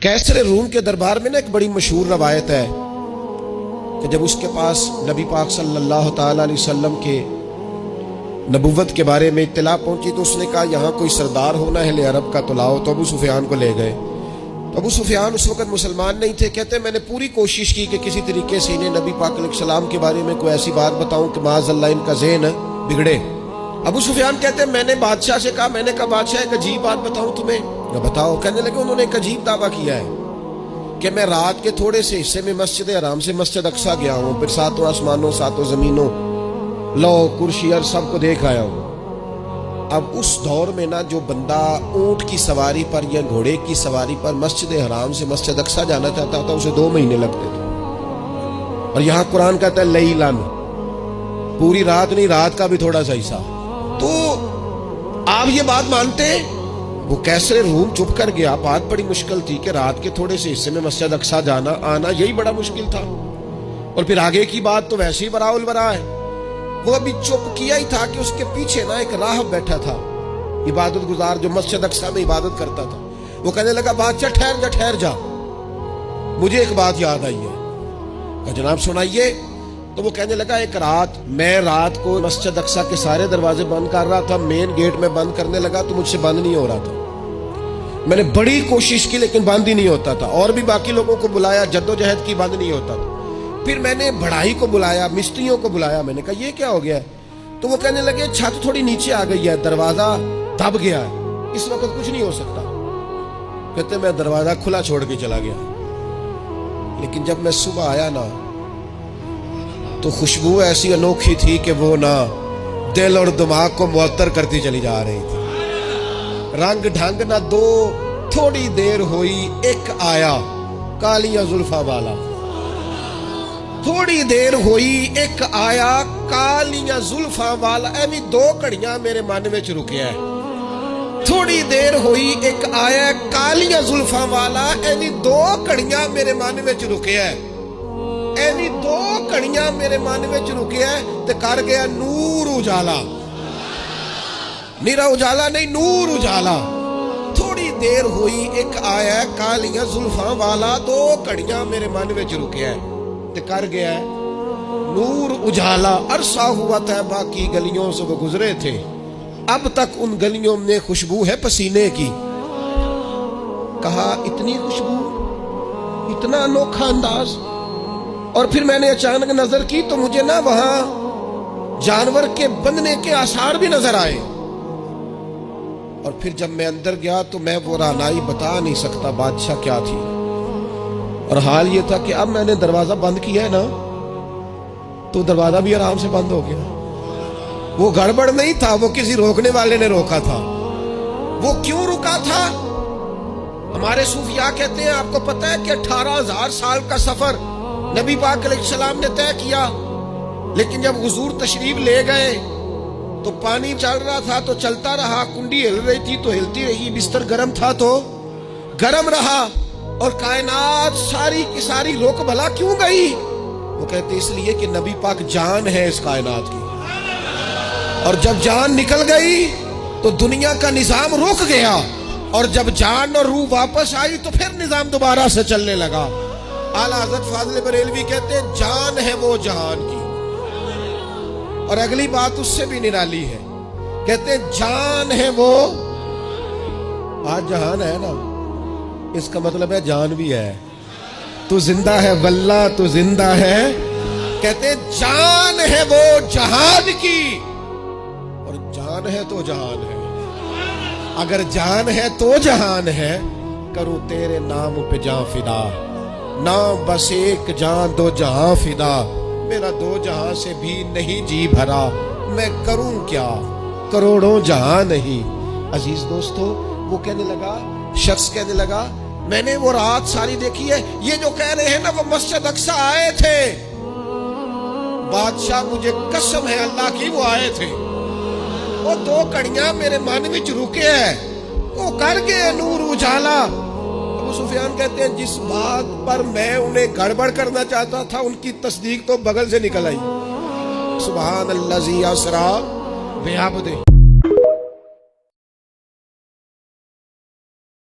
कैसर room के दरबार में ना एक बड़ी मशहूर रवायत है कि जब उसके पास नबी पाक सल्लल्लाहु ताला अलैहि वसल्लम के नबुव्वत के बारे में इत्तला पहुंची तो उसने कहा यहाँ कोई सरदार होना है ले अरब का तो लाओ। तो अबू सुफियान को ले गए। तो अबू सुफियान उस वक्त मुसलमान नहीं थे। कहते मैंने पूरी कोशिश की कि किसी तरीके से इन्हें नबी पाक अलैहिस्सलाम के बारे में कोई ऐसी बात बताऊं कि माज़अल्लाह इनका ज़हन बिगड़े। अबू सुफियान कहते मैंने बादशाह से कहा, मैंने कहा बादशाह एक अजीब बात बताऊं तुम्हें। बताओ। कहने लगे उन्होंने एक अजीब दावा किया है कि मैं रात के थोड़े से हिस्से में मस्जिद हराम से मस्जिद अक्सा गया हूँ, फिर सातों आसमानों सातों जमीनों लौ कुर्सी और सबको देख आया हूँ। अब उस दौर में ना जो बंदा ऊंट की सवारी पर या घोड़े की सवारी पर मस्जिद हराम से मस्जिद अक्सा जाना चाहता था उसे 2 महीने लगते थे। और यहाँ कुरान कहता है लैलन, पूरी रात नहीं, रात का भी थोड़ा सा हिस्सा। तो आप ये बात मानते हैं? वो कैसर रूम चुप कर गया। बात बड़ी मुश्किल थी कि रात के थोड़े से हिस्से में मस्जिद अक्सा जाना आना यही बड़ा मुश्किल था। और फिर आगे की बात तो वैसे ही बराउल बरा है। वो अभी चुप किया ही था कि उसके पीछे ना एक राहब बैठा था, इबादत गुजार, जो मस्जिद अक्सा में इबादत करता था। वो कहने लगा बादशाह ठहर जा, मुझे एक बात याद आई है। जनाब सुनाइए। तो वो कहने लगा एक रात मैं रात को मस्जिद अक्सा के सारे दरवाजे बंद कर रहा था, मेन गेट में बंद करने लगा तो मुझसे बंद नहीं हो रहा था। मैंने बड़ी कोशिश की लेकिन बंद ही नहीं होता था। और भी बाकी लोगों को बुलाया, जद्दोजहद की, बंद नहीं होता था। फिर मैंने बढ़ाई को बुलाया, मिस्त्रियों को बुलाया। मैंने कहा ये क्या हो गया है? तो वो कहने लगे छत थोड़ी नीचे आ गई है, दरवाजा दब गया है, इस वक्त कुछ नहीं हो सकता। कहते मैं दरवाजा खुला छोड़ के चला गया। लेकिन जब मैं सुबह आया ना तो खुशबू ऐसी अनोखी थी कि वो ना दिल और दिमाग को मुअत्तर करती चली जा रही थी। रंग ढंग ना दो, थोड़ी देर हुई एक आया कालिया जुल्फा वाला। थोड़ी देर हुई एक आया कालिया जुल्फा वाला। ऐवी 2 घड़ियां मेरे मन में रुकिया है। थोड़ी देर हुई एक आया कालिया जुल्फा वाला। ऐवी 2 घड़ियां मेरे मन में रुकिया है। ऐवी 2 घड़ियां मेरे मन में रुकिया है ते कर गया नूर उजाला। निरा उजाला नहीं, नूर उजाला। थोड़ी देर हुई एक आया कालिया जुल्फा वाला। 2 घड़ियां मेरे मन में रुकिया है ते कर गया नूर उजाला। अरसा हुआ था बाकी गलियों से वो गुजरे थे, अब तक उन गलियों में खुशबू है पसीने की। कहा इतनी खुशबू, इतना अनोखा अंदाज। और फिर मैंने अचानक नजर की तो मुझे ना वहां जानवर के बंधने के आसार भी नजर आए। और फिर जब मैं अंदर गया तो मैं वो रानाई बता नहीं सकता बादशाह क्या थी। और हाल ये था कि अब मैंने दरवाजा बंद किया है ना तो दरवाजा भी आराम से बंद हो गया। वो गड़बड़ नहीं था, वो किसी रोकने वाले ने रोका था। वो क्यों रुका था? हमारे सूफिया कहते हैं आपको पता है कि 18,000 साल का सफर नबी पाक अलैहिस्सलाम ने तय किया। लेकिन जब हुजूर तशरीफ ले गए तो पानी चल रहा था तो चलता रहा, कुंडी हिल रही थी तो हिलती रही, बिस्तर गर्म था तो गर्म रहा। और कायनात सारी की सारी रोक भला क्यों गई? वो कहते इसलिए कि नबी पाक जान है इस कायनात की। और जब जान निकल गई तो दुनिया का निजाम रुक गया। और जब जान और रूह वापस आई तो फिर निजाम दोबारा से चलने लगा। आला हज़रत फाज़िल बरेलवी कहते हैं जान है वो जहान की। और अगली बात उससे भी निराली है, कहते हैं जान है वो, आज जहान है ना इसका मतलब है जान भी है। तू जिंदा है वल्ला, तू जिंदा है। कहते हैं जान है वो जहान की। और जान है तो जहान है। अगर जान है तो जहान है, करूं तेरे नाम पे जान फिदा। ना बस एक जान 2 जहां फिदा। मेरा 2 जहां से भी नहीं जी भरा, मैं करूं क्या करोड़ों जहां नहीं। अजीज दोस्तों, वो कहने लगा, शख्स कहने लगा मैंने वो रात सारी देखी है। ये जो कह रहे हैं ना वो मस्जिद अक्सा आए थे। बादशाह मुझे कसम है अल्लाह की वो आए थे। वो 2 घड़ियां मेरे मन में रुके हैं, वो कर गए नूर उजाला। अबू सुफियान कहते हैं जिस बात पर मैं उन्हें गड़बड़ करना चाहता था उनकी तस्दीक तो बगल से निकल आई। सुभान अल्लाज़ी असरा बिअब्दिही